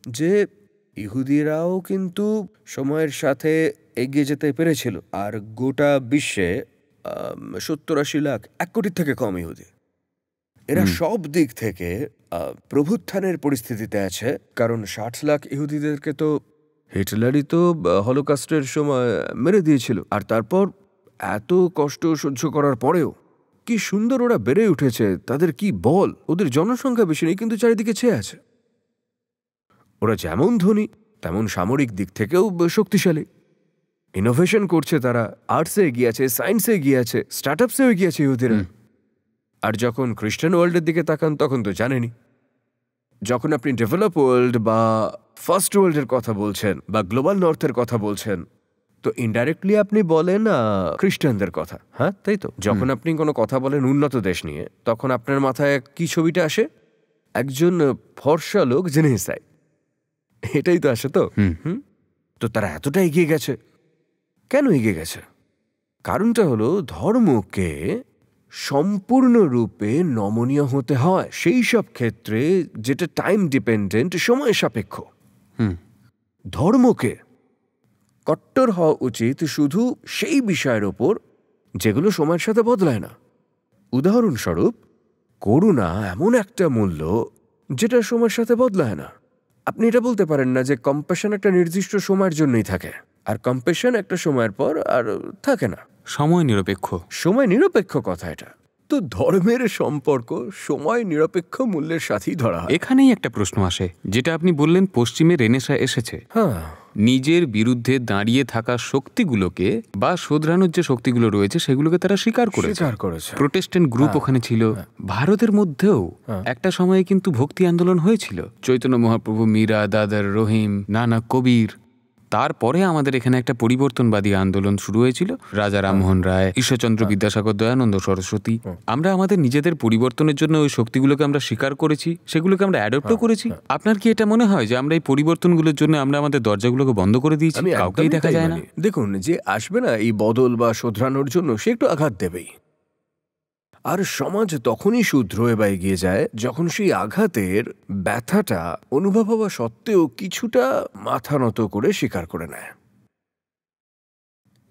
যে ইহুদিরাও কিন্তু সময়ের সাথে এগিয়ে যেতে পেরেছিল। আর গোটা বিশ্বে 70-80 লাখ, 1 কোটির থেকে কম ইহুদি। এরা সব দিক থেকে প্রভুত্থানের পরিস্থিতিতে আছে। কারণ 60 লাখ ইহুদিদেরকে তো হিটলারই তো হলোকাস্টের সময় মেরে দিয়েছিল। আর তারপর এত কষ্ট সহ্য করার পরেও কি সুন্দর ওরা বেড়ে উঠেছে। তাদের কি বল! ওদের জনসংখ্যা বেশি নেই, কিন্তু চারিদিকে ছেয়ে আছে। ওরা যেমন ধনী তেমন সামরিক দিক থেকেও শক্তিশালী। ইনোভেশন করছে তারা, আর্টসে এগিয়ে আছে, সায়েন্সে এগিয়ে আছে, স্টার্ট আপসেও এগিয়ে আছে ইহুদিরা। আর যখন খ্রিস্টান ওয়ার্ল্ডের দিকে তাকান তখন তো জানেনি। যখন আপনি ডেভেলপ ওয়ার্ল্ড বা ফার্স্ট ওয়ার্ল্ডের কথা বলছেন বা গ্লোবাল নর্থের কথা বলছেন, তো ইনডাইরেক্টলি আপনি বলেন খ্রিস্টানদের কথা। হ্যাঁ, তাই তো? যখন আপনি কোনো কথা বলেন উন্নত দেশ নিয়ে, তখন আপনার মাথায় কি ছবিটা আসে? একজন ফর্সা লোক যিনি ঈসাই, এটাই তো আসে। তো তো তারা এতটা এগিয়ে গেছে কেন? এগিয়ে গেছে কারণটা হলো ধর্মকে সম্পূর্ণরূপে নমনীয় হতে হয় সেই সব ক্ষেত্রে যেটা টাইম ডিপেন্ডেন্ট, সময় সাপেক্ষ। ধর্মকে কট্টর হওয়া উচিত শুধু সেই বিষয়ের ওপর যেগুলো সময়ের সাথে বদলায় না। উদাহরণস্বরূপ, করুণা এমন একটা মূল্য যেটা সময়ের সাথে বদলায় না। আপনি এটা বলতে পারেন না যে কম্প্যাশন একটা নির্দিষ্ট সময়ের জন্যই থাকে, আর কম্প্যাশন একটা সময়ের পর আর থাকে না। সময় নিরপেক্ষ। সময় নিরপেক্ষ কথা এটা তো ধর্মের সম্পর্ক সময় নিরপেক্ষ মূল্যের সাথেই ধরা হয়। এখানেই একটা প্রশ্ন আসে, যেটা আপনি বললেন পশ্চিমে রেনেসা এসেছে। হ্যাঁ, নিজের বিরুদ্ধে দাঁড়িয়ে থাকা শক্তিগুলোকে বা শোধরানোর যে শক্তিগুলো রয়েছে সেগুলোকে তারা স্বীকার করেছে। প্রোটেস্ট্যান্ট গ্রুপ ওখানে ছিল। ভারতের মধ্যেও একটা সময়ে কিন্তু ভক্তি আন্দোলন হয়েছিল। চৈতন্য মহাপ্রভু, মীরা, দাদার রহিম, নানা কবির। তারপরে আমাদের এখানে একটা পরিবর্তনবাদী আন্দোলন শুরু হয়েছিল। রাজা রামমোহন রায়, ঈশ্বরচন্দ্র বিদ্যাসাগর, দয়ানন্দ সরস্বতী। আমরা আমাদের নিজেদের পরিবর্তনের জন্য ওই শক্তিগুলোকে আমরা স্বীকার করেছি, সেগুলোকে আমরা অ্যাডপ্টও করেছি। আপনার কি এটা মনে হয় যে আমরা এই পরিবর্তনগুলোর জন্য আমরা আমাদের দরজাগুলোকে বন্ধ করে দিয়েছি, কাউকেই দেখা যায় না? দেখুন, যে আসবে না এই বদল বা শোধরানোর জন্য, সে একটু আঘাত দেবেই। আর সমাজ তখনই শুধরে বা এগিয়ে যায় যখন সেই আঘাতের ব্যথাটা অনুভব হওয়া সত্ত্বেও কিছুটা মাথা নত করে স্বীকার করে নেয়।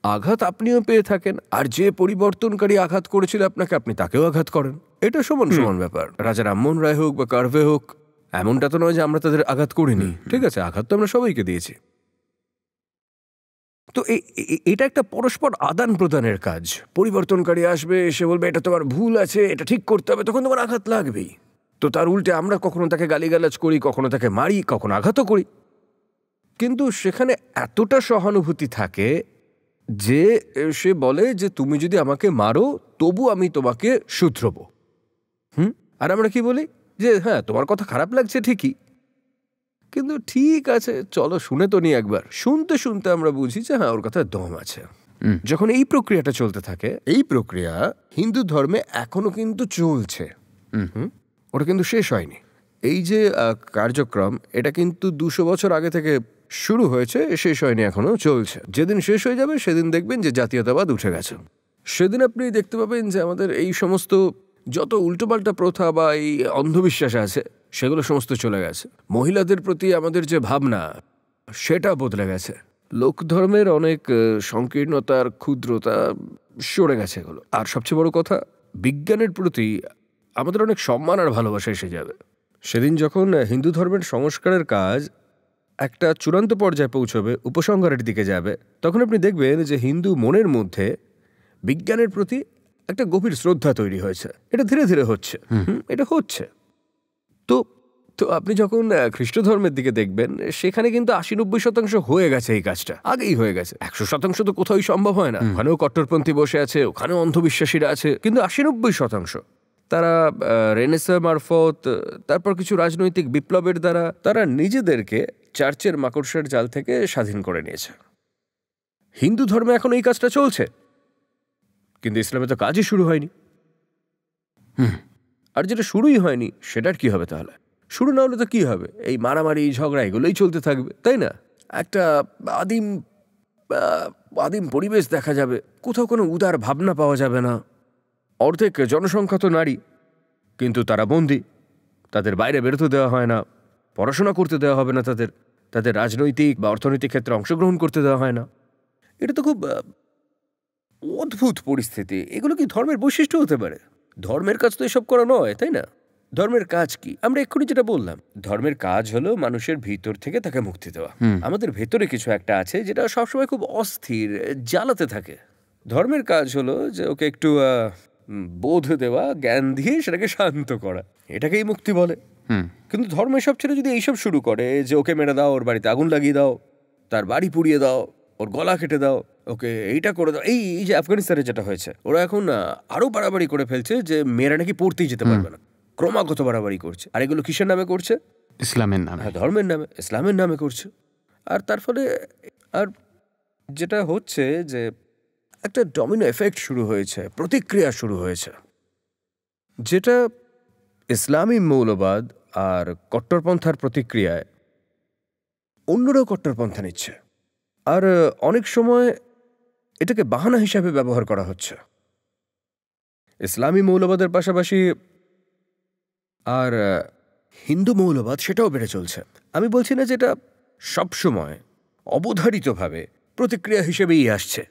আঘাত আপনিও পেয়ে থাকেন, আর যে পরিবর্তনকারী আঘাত করেছিল আপনাকে, আপনি তাকেও আঘাত করেন। এটা সমান সমান ব্যাপার। রাজা রামমোহন রায় হোক বা কার্ভে হোক, এমনটা তো নয় যে আমরা তাদের আঘাত করিনি। ঠিক আছে, আঘাত তো আমরা সবাইকে দিয়েছি। তো এটা একটা পরস্পর আদান প্রদানের কাজ। পরিবর্তনকারী আসবে, এসে বলবে এটা তোমার ভুল আছে, এটা ঠিক করতে হবে, তখন তোমার আঘাত লাগবেই। তো তার উল্টে আমরা কখনো তাকে গালিগালাজ করি, কখনো তাকে মারি, কখনো আঘাতও করি। কিন্তু সেখানে এতটা সহানুভূতি থাকে যে সে বলে যে তুমি যদি আমাকে মারো তবু আমি তোমাকে শুধরবো। আর আমরা কি বলি যে হ্যাঁ, তোমার কথা খারাপ লাগছে ঠিকই, কিন্তু ঠিক আছে, চলো শুনে তো নি একবার। শুনতে শুনতে আমরা বুঝি যে হ্যাঁ, ওর কথায় দম আছে। যখন এই প্রক্রিয়াটা চলতে থাকে, এই প্রক্রিয়া হিন্দু ধর্মে এখনো কিন্তু চলছে। ওটা কিন্তু শেষ হয়নি। এই যে কার্যক্রম, এটা কিন্তু 200 বছর আগে থেকে শুরু হয়েছে, শেষ হয়নি, এখনো চলছে। যেদিন শেষ হয়ে যাবে সেদিন দেখবেন যে জাতীয়তাবাদ উঠে গেছে। সেদিন আপনি দেখতে পাবেন যে আমাদের এই সমস্ত যত উল্টোপাল্টা প্রথা বা এই অন্ধবিশ্বাস আছে সেগুলো সমস্ত চলে গেছে। মহিলাদের প্রতি আমাদের যে ভাবনা, সেটা বদলে গেছে। লোক ধর্মের অনেক সংকীর্ণতার ক্ষুদ্রতা সরে গেছে এগুলো। আর সবচেয়ে বড় কথা, বিজ্ঞানের প্রতি আমাদের অনেক সম্মান আর ভালোবাসা এসে যাবে। সেদিন যখন হিন্দু ধর্মের সংস্কারের কাজ একটা চূড়ান্ত পর্যায়ে পৌঁছবে, উপসংহারের দিকে যাবে, তখন আপনি দেখবেন যে হিন্দু মনের মধ্যে বিজ্ঞানের প্রতি একটা গভীর শ্রদ্ধা তৈরি হয়েছে। এটা ধীরে ধীরে হচ্ছে, এটা হচ্ছে। তো তো আপনি যখন খ্রিস্ট ধর্মের দিকে দেখবেন, সেখানে কিন্তু 80-90% হয়ে গেছে। এই কাজটা আগেই হয়ে গেছে। 100% তো কোথাও সম্ভব হয় না। ওখানেও কট্টরপন্থী বসে আছে, ওখানেও অন্ধবিশ্বাসীরা আছে, কিন্তু 80-90% তারা রেনেসা মারফত, তারপর কিছু রাজনৈতিক বিপ্লবের দ্বারা তারা নিজেদেরকে চার্চের মাকড়সার জাল থেকে স্বাধীন করে নিয়েছে। হিন্দু ধর্মে এখন এই কাজটা চলছে, কিন্তু ইসলামে তো কাজই শুরু হয়নি। আর যেটা শুরুই হয়নি সেটার কি হবে তাহলে? শুরু না হলে তো কি হবে? এই মারামারি, ঝগড়া, এগুলোই চলতে থাকবে, তাই না? একটা আদিম পরিবেশ দেখা যাবে, কোথাও কোনো উদার ভাবনা পাওয়া যাবে না। অর্ধেক জনসংখ্যা তো নারী, কিন্তু তারা বন্দী, তাদের বাইরে বেরোতে দেওয়া হয় না, পড়াশোনা করতে দেওয়া হবে না, তাদের রাজনৈতিক বা অর্থনৈতিক ক্ষেত্রে অংশগ্রহণ করতে দেওয়া হয় না। এটা তো খুব অদ্ভুত পরিস্থিতি। এগুলো কি ধর্মের বৈশিষ্ট্য হতে পারে? ধর্মের কাজ তো এসব করা নয়, তাই না? ধর্মের কাজ কি? আমরা এক্ষুনি যেটা বললাম, ধর্মের কাজ হলো মানুষের ভিতর থেকে তাকে মুক্তি দেওয়া। আমাদের ভেতরে কিছু একটা আছে যেটা সবসময় খুব অস্থির, জ্বালাতে থাকে। ধর্মের কাজ হলো যে ওকে একটু বোধ দেওয়া, জ্ঞান দিয়ে সেটাকে শান্ত করা, এটাকেই মুক্তি বলে। কিন্তু ধর্ম এসব ছেড়ে যদি এইসব শুরু করে যে ওকে মেরে দাও, ওর বাড়িতে আগুন লাগিয়ে দাও, তার বাড়ি পুড়িয়ে দাও, ওর গলা কেটে দাও, ওকে এইটা করে দাও, এই যে আফগানিস্তানে যেটা হয়েছে, ওরা এখন আরো বাড়াবাড়ি করে ফেলছে যে মেয়েরা নাকি পড়তেই যেতে পারবে না, ক্রমাগত বাড়াবাড়ি করছে। আর এগুলো কিসের নামে করছে? ইসলামের নামে। হ্যাঁ, ধর্মের নামে, ইসলামের নামে করছে। আর তার ফলে আর যেটা হচ্ছে যে একটা ডমিনো এফেক্ট শুরু হয়েছে, প্রতিক্রিয়া শুরু হয়েছে, যেটা ইসলামী মৌলবাদ আর কট্টরপন্থার প্রতিক্রিয়ায় অন্যরাও কট্টরপন্থা নিচ্ছে। আর অনেক সময় এটাকে বাহানা হিসাবে ব্যবহার করা হচ্ছে। ইসলামী মৌলবাদের পাশাপাশি আর হিন্দু মৌলবাদ, সেটাও বেড়ে চলছে। আমি বলছি না যে এটা সবসময় অবধারিতভাবে প্রতিক্রিয়া হিসেবেই আসছে,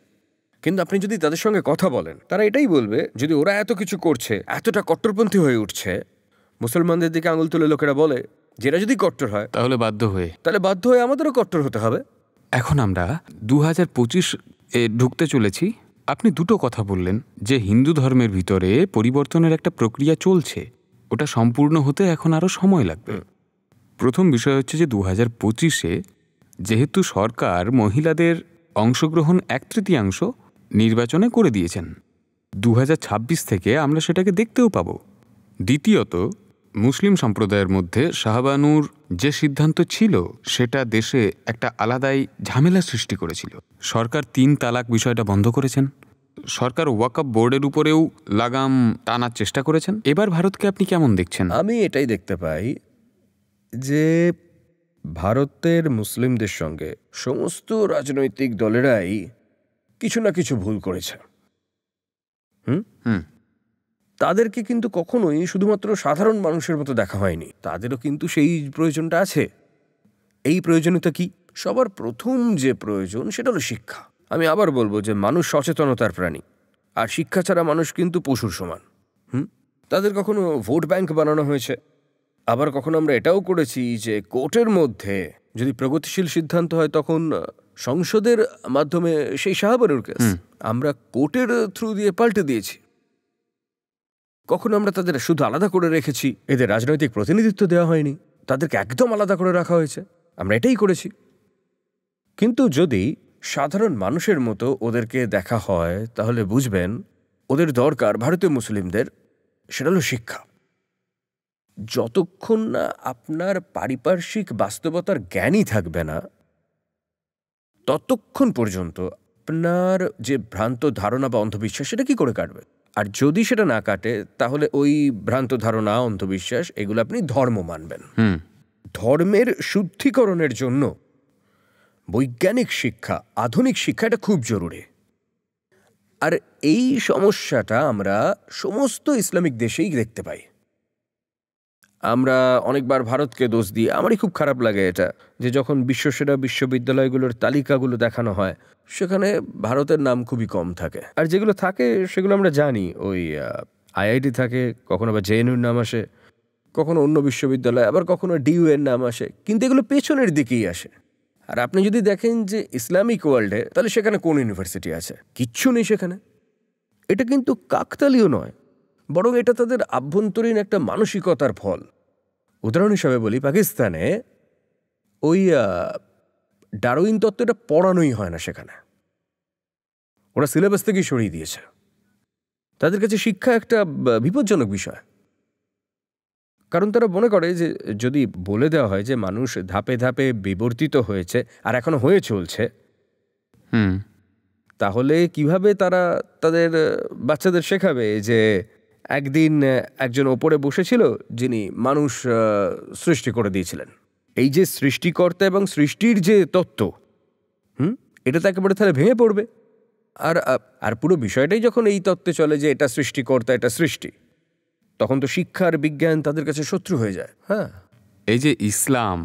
কিন্তু আপনি যদি তাদের সঙ্গে কথা বলেন, তারা এটাই বলবে, যদি ওরা এত কিছু করছে, এতটা কট্টরপন্থী হয়ে উঠছে, মুসলমানদের দিকে আঙুল তুলে লোকেরা বলে যেটা যদি কট্টর হয় তাহলে বাধ্য হয়ে আমাদেরও কট্টর হতে হবে। এখন আমরা 2025 এ ঢুকতে চলেছি। আপনি দুটো কথা বললেন যে হিন্দু ধর্মের ভিতরে পরিবর্তনের একটা প্রক্রিয়া চলছে, ওটা সম্পূর্ণ হতে এখন আরও সময় লাগবে। প্রথম বিষয় হচ্ছে যে 2025-এ যেহেতু সরকার মহিলাদের অংশগ্রহণ 1/3 নির্বাচনে করে দিয়েছেন, 2026 থেকে আমরা সেটাকে দেখতেও পাব। দ্বিতীয়ত, মুসলিম সম্প্রদায়ের মধ্যে শাহবানুর যে সিদ্ধান্ত ছিল সেটা দেশে একটা আলাদাই ঝামেলা সৃষ্টি করেছিল। সরকার 3 তালাক বিষয়টা বন্ধ করেছেন, সরকার ওয়াকফ বোর্ডের উপরেও লাগাম টানার চেষ্টা করেছেন। এবার ভারতকে আপনি কেমন দেখছেন? আমি এটাই দেখতে পাই যে ভারতের মুসলিমদের সঙ্গে সমস্ত রাজনৈতিক দলেরাই কিছু না কিছু ভুল করেছে। তাদেরকে কিন্তু কখনোই শুধুমাত্র সাধারণ মানুষের মতো দেখা হয়নি, তাদেরও কিন্তু সেই প্রয়োজনটা আছে। এই প্রয়োজনীয়তা কি? সবার প্রথম যে প্রয়োজন সেটা হলো শিক্ষা। আমি আবার বলবো যে মানুষ সচেতনতার প্রাণী, আর শিক্ষা ছাড়া মানুষ কিন্তু পশুর সমান। তাদের কখনো ভোট ব্যাংক বানানো হয়েছে, আবার কখনো আমরা এটাও করেছি যে কোর্টের মধ্যে যদি প্রগতিশীল সিদ্ধান্ত হয় তখন সংসদের মাধ্যমে সেই শাহবানুর কেস আমরা কোর্টের থ্রু দিয়ে পাল্টে দিয়েছি। কখনো আমরা তাদের শুধু আলাদা করে রেখেছি, এদের রাজনৈতিক প্রতিনিধিত্ব দেওয়া হয়নি, তাদেরকে একদম আলাদা করে রাখা হয়েছে, আমরা এটাই করেছি। কিন্তু যদি সাধারণ মানুষের মতো ওদেরকে দেখা হয় তাহলে বুঝবেন ওদের দরকার ভারতীয় মুসলিমদের সেটা হলো শিক্ষা। যতক্ষণ না আপনার পারিপার্শ্বিক বাস্তবতার জ্ঞানই থাকবে না, ততক্ষণ পর্যন্ত আপনার যে ভ্রান্ত ধারণা বা অন্ধবিশ্বাস সেটা কি করে কাটবে? আর যদি সেটা না কাটে তাহলে ওই ভ্রান্ত ধারণা, অন্ধবিশ্বাস এগুলো আপনি ধর্ম মানবেন। ধর্মের শুদ্ধিকরণের জন্য বৈজ্ঞানিক শিক্ষা, আধুনিক শিক্ষা এটা খুব জরুরি। আর এই সমস্যাটা আমরা সমস্ত ইসলামিক দেশেই দেখতে পাই। আমরা অনেকবার ভারতকে দোষ দিই, আমারই খুব খারাপ লাগে এটা, যে যখন বিশ্বসেরা বিশ্ববিদ্যালয়গুলোর তালিকাগুলো দেখানো হয় সেখানে ভারতের নাম খুবই কম থাকে, আর যেগুলো থাকে সেগুলো আমরা জানি ওই আইআইটি থাকে, কখনো বা জেএনইউর নাম আসে, কখনো অন্য বিশ্ববিদ্যালয়, আবার কখনো ডিইউ এর নাম আসে, কিন্তু এগুলো পেছনের দিকেই আসে। আর আপনি যদি দেখেন যে ইসলামিক ওয়ার্ল্ডে, তাহলে সেখানে কোন ইউনিভার্সিটি আছে? কিচ্ছু নেই সেখানে। এটা কিন্তু কাকতালীয় নয়, বরং এটা তাদের আভ্যন্তরীণ একটা মানসিকতার ফল। উদাহরণ হিসাবে বলি, পাকিস্তানে ওই ডারউইন তত্ত্বটা পড়ানোই হয় না সেখানে, ওরা সিলেবাস থেকেই সরিয়ে দিয়েছে। তাদের কাছে শিক্ষা একটা বিপজ্জনক বিষয়, কারণ তারা মনে করে যে যদি বলে দেওয়া হয় যে মানুষ ধাপে ধাপে বিবর্তিত হয়েছে আর এখনো হয়ে চলছে, তাহলে কিভাবে তারা তাদের বাচ্চাদের শেখাবে যে একদিন একজন ওপরে বসেছিল যিনি মানুষ সৃষ্টি করে দিয়েছিলেন। এই যে সৃষ্টিকর্তা এবং সৃষ্টির যে তত্ত্ব, এটা তো একেবারে তাহলে ভেঙে পড়বে। আর পুরো বিষয়টাই যখন এই তত্ত্বে চলে যে এটা সৃষ্টিকর্তা, এটা সৃষ্টি, তখন তো শিক্ষা আর বিজ্ঞান তাদের কাছে শত্রু হয়ে যায়। এই যে ইসলাম,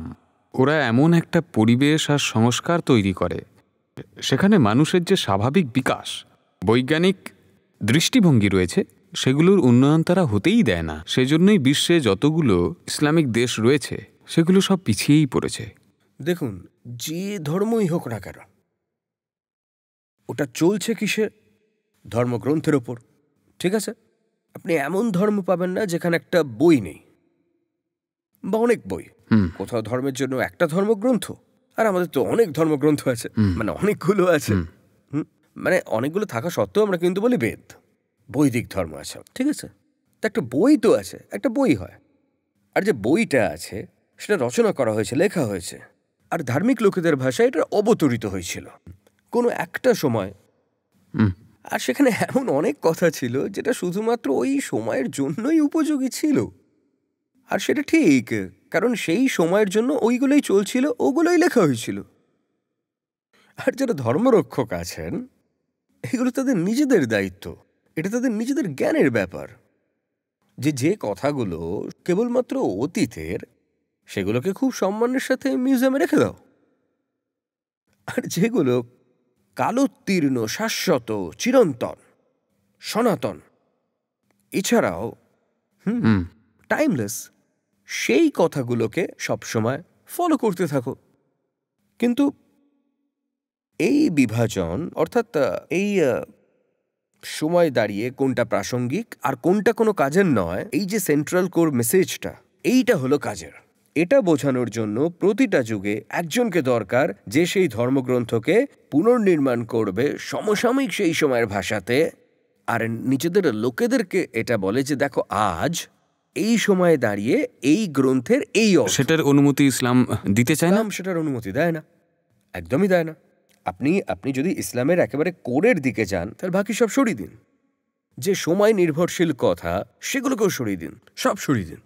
ওরা এমন একটা পরিবেশ আর সংস্কার তৈরি করে সেখানে মানুষের যে স্বাভাবিক বিকাশ, বৈজ্ঞানিক দৃষ্টিভঙ্গি রয়েছে, সেগুলোর উন্নয়ন তারা হতেই দেয় না। সেজন্যই বিশ্বে যতগুলো ইসলামিক দেশ রয়েছে সেগুলো সব পিছিয়েই পড়েছে। দেখুন, যে ধর্মই হোক না কেন, ওটা চলছে কিসে? ধর্মগ্রন্থের ওপর। ঠিক আছে, আপনি এমন ধর্ম পাবেন না যেখানে একটা বই নেই, বা অনেক বই। কোথাও ধর্মের জন্য একটা ধর্মগ্রন্থ, আর আমাদের তো অনেক ধর্মগ্রন্থ আছে, মানে অনেকগুলো আছে। মানে অনেকগুলো থাকা সত্ত্বেও আমরা কিন্তু বলি বেদ, বৈদিক ধর্ম আছে। ঠিক আছে, তো একটা বই তো আছে, একটা বই হয়। আর যে বইটা আছে সেটা রচনা করা হয়েছে, লেখা হয়েছে, আর ধার্মিক লোকেদের ভাষায় এটা অবতরিত হয়েছিল কোনো একটা সময়। আর সেখানে এমন অনেক কথা ছিল যেটা শুধুমাত্র ওই সময়ের জন্যই উপযোগী ছিল। আর সেটা ঠিক, কারণ সেই সময়ের জন্য ওইগুলোই চলছিল, ওগুলোই লেখা হয়েছিল। আর যারা ধর্মরক্ষক আছেন, এগুলো তাদের নিজেদের দায়িত্ব, এটা তাদের নিজেদের জ্ঞানের ব্যাপার, যে কথাগুলো কেবলমাত্র অতীতের সেগুলোকে খুব সম্মানের সাথে মিউজিয়ামে রেখে দাও, আর যেগুলো কালোত্তীর্ণ, শাশ্বত, চিরন্তন, সনাতন, এছাড়াও টাইমলেস, সেই কথাগুলোকে সবসময় ফলো করতে থাকো। কিন্তু এই বিভাজন, অর্থাৎ এই সময় দাঁড়িয়ে কোনটা প্রাসঙ্গিক আর কোনটা কোনো কাজের নয়, এই যে সেন্ট্রাল কোর মেসেজটা, এইটা হলো কাজের। এটা বোঝানোর জন্য প্রতিটা যুগে একজনকে দরকার যে সেই ধর্মগ্রন্থকে পুনর্নির্মাণ করবে সমসাময়িক সেই সময়ের ভাষাতে, আর নিজেদের লোকেদেরকে এটা বলে যে দেখো আজ এই সময়ে দাঁড়িয়ে এই গ্রন্থের এই অর্থ। সেটার অনুমতি ইসলাম দিতে চায় না। ইসলাম সেটার অনুমতি দেয় না, একদমই দেয় না। আপনি যদি ইসলামের একেবারে কোরের দিকে যান তাহলে বাকি সব সরিয়ে দিন। যে সময় নির্ভরশীল কথা সেগুলোকেও সরিয়ে দিন, সব সরিয়ে দিন।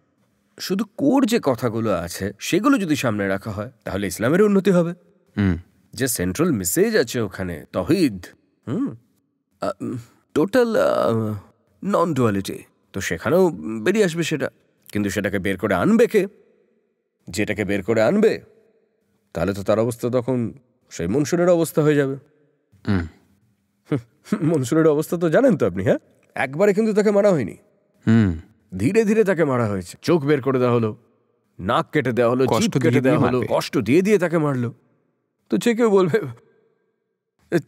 শুধু কোর যে কথাগুলো আছে সেগুলো যদি সামনে রাখা হয় তাহলে ইসলামের উন্নতি হবে। যে সেন্ট্রাল মেসেজ আছে ওখানে তহিদ, টোটাল নন ডুয়ালিটি, তো সেখানেও বেরিয়ে আসবে সেটা। কিন্তু সেটাকে বের করে আনবে কে? যেটাকে বের করে আনবে তাহলে তো তার অবস্থা তখন সেই মনসুরের অবস্থা হয়ে যাবে। মনসুরের অবস্থা তো জানেন তো আপনি। হ্যাঁ, একবারে কিন্তু তাকে মারা হয়নি, ধীরে ধীরে তাকে মারা হয়েছে। চোখ বের করে দেওয়া হলো, নাক কেটে দেওয়া হলো, কষ্ট জিভ কেটে দিয়ে দেওয়া হলো, মারবে। কষ্ট দিয়ে দিয়ে তাকে মারলো। তো যে কেউ বলবে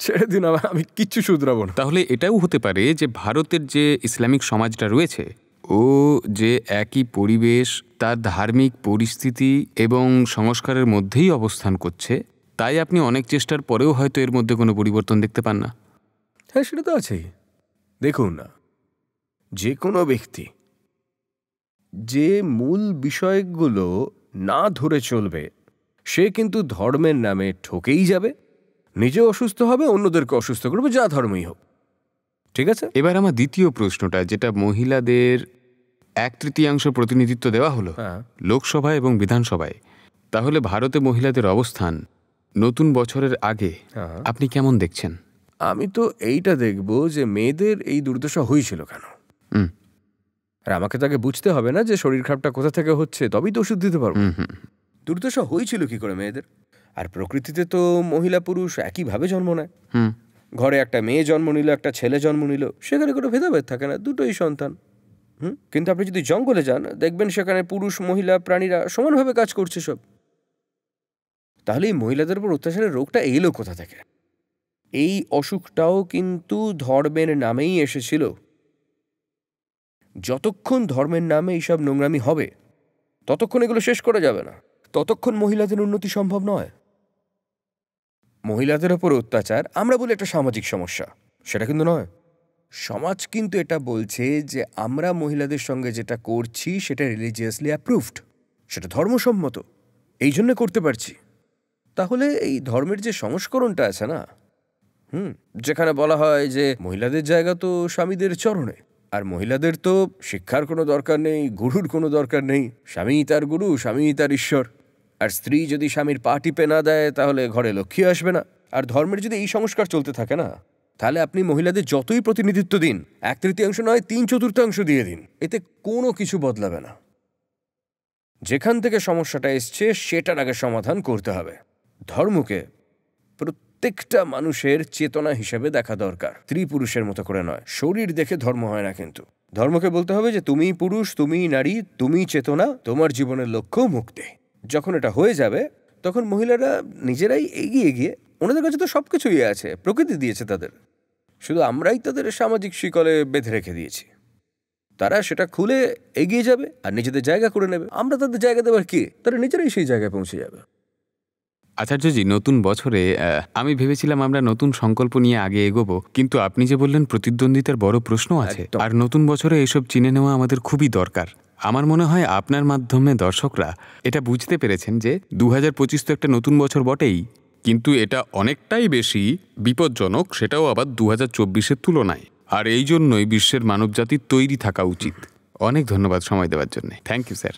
ছেড়ে দিন, আমি কিচ্ছু শুধরাবো না। তাহলে এটাও হতে পারে যে ভারতের যে ইসলামিক সমাজটা রয়েছে ও যে একই পরিবেশ, তার ধার্মিক পরিস্থিতি এবং সংস্কারের মধ্যেই অবস্থান করছে, তাই আপনি অনেক চেষ্টার পরেও হয়তো এর মধ্যে কোনো পরিবর্তন দেখতে পান না। হ্যাঁ, সেটা তো আছেই। দেখুন না, যে কোনো ব্যক্তি যে মূল বিষয়গুলো না ধরে চলবে সে কিন্তু ধর্মের নামে ঠকেই যাবে, নিজে অসুস্থ হবে, অন্যদেরকে অসুস্থ করবে, যা ধর্মই হোক। ঠিক আছে, এবার আমার দ্বিতীয় প্রশ্নটা, যেটা মহিলাদের 1/3 প্রতিনিধিত্ব দেওয়া হলো হ্যাঁ। লোকসভায় এবং বিধানসভায়, তাহলে ভারতে মহিলাদের অবস্থান নতুন বছরের আগে হ্যাঁ। আপনি কেমন দেখছেন? আমি তো এইটা দেখব যে মেয়েদের এই দুর্দশা হয়েছিল কেন। আর আমাকে তাকে বুঝতে হবে না যে শরীর খারাপটা কোথা থেকে হচ্ছে, তবেই তো ওষুধ দিতে পারবো। দুর্দশা হয়েছিল কি করে মেয়েদের? আর প্রকৃতিতে তো মহিলা পুরুষ একইভাবে জন্ম নেয়। ঘরে একটা মেয়ে জন্ম নিল, একটা ছেলে জন্ম নিল, সেখানে কোনো ভেদাভেদ থাকে না, দুটোই সন্তান। কিন্তু আপনি যদি জঙ্গলে যান দেখবেন সেখানে পুরুষ মহিলা প্রাণীরা সমানভাবে কাজ করছে সব। তাহলে এই মহিলাদের উপর অত্যাচারের রোগটা এলো কোথা থেকে? এই অসুখটাও কিন্তু ধর্মের নামেই এসেছিল। যতক্ষণ ধর্মের নামে এইসব নোংরামি হবে ততক্ষণ এগুলো শেষ করা যাবে না, ততক্ষণ মহিলাদের উন্নতি সম্ভব নয়। মহিলাদের ওপর অত্যাচার আমরা বলি একটা সামাজিক সমস্যা, সেটা কিন্তু নয়। সমাজ কিন্তু এটা বলছে যে আমরা মহিলাদের সঙ্গে যেটা করছি সেটা রিলিজিয়াসলি অ্যাপ্রুভড, সেটা ধর্মসম্মত, এই জন্য করতে পারছি। তাহলে এই ধর্মের যে সংস্করণটা আছে না, যেখানে বলা হয় যে মহিলাদের জায়গা তো স্বামীদের চরণে, আর মহিলাদের তো শিক্ষার কোনো দরকার নেই, গুরুর কোনো দরকার নেই, স্বামীই তার গুরু, স্বামীই তার ঈশ্বর। আর স্ত্রী যদি স্বামীর পা টিপে না দেয় তাহলে ঘরে লক্ষ্মী আসবে না। আর ধর্মের যদি এই সংস্কার চলতে থাকে না, তাহলে আপনি মহিলাদের যতই প্রতিনিধিত্ব দিন, 1/3 নয় 3/4 দিয়ে দিন, এতে কোনো কিছু বদলাবে না। যেখান থেকে সমস্যাটা এসছে সেটার আগে সমাধান করতে হবে। ধর্মকে প্রত্যেকটা মানুষের চেতনা হিসেবে দেখা দরকার, স্ত্রী পুরুষের মতো করে নয়। শরীর দেখে ধর্ম হয় না, কিন্তু ধর্মকে বলতে হবে যে তুমিই পুরুষ, তুমিই নারী, তুমিই চেতনা, তোমার জীবনের লক্ষ্য মুক্তি। যখন এটা হয়ে যাবে তখন মহিলারা নিজেরাই এগিয়ে গিয়ে, ওনাদের কাছে তো সবকিছুই আছে, প্রকৃতি দিয়েছে তাদের, শুধু আমরাই তাদের সামাজিক শিকলে বেঁধে রেখে দিয়েছি। তারা সেটা খুলে এগিয়ে যাবে আর নিজেদের জায়গা করে নেবে। আমরা তাদের জায়গা দেবার কি? তারা নিজেরাই সেই জায়গায় পৌঁছে যাবে। আচার্যজি, নতুন বছরে আমি ভেবেছিলাম আমরা নতুন সংকল্প নিয়ে আগে এগোবো, কিন্তু আপনি যে বললেন প্রতিদ্বন্দ্বিতার বড় প্রশ্ন আছে, একদম। আর নতুন বছরে এসব চিনে নেওয়া আমাদের খুবই দরকার। আমার মনে হয় আপনার মাধ্যমে দর্শকরা এটা বুঝতে পেরেছেন যে 2025 তো একটা নতুন বছর বটেই, কিন্তু এটা অনেকটাই বেশি বিপজ্জনক, সেটাও আবার 2024-এর তুলনায়। আর এই জন্যই বিশ্বের মানবজাতির তৈরি থাকা উচিত। অনেক ধন্যবাদ সময় দেওয়ার জন্য। Thank you sir.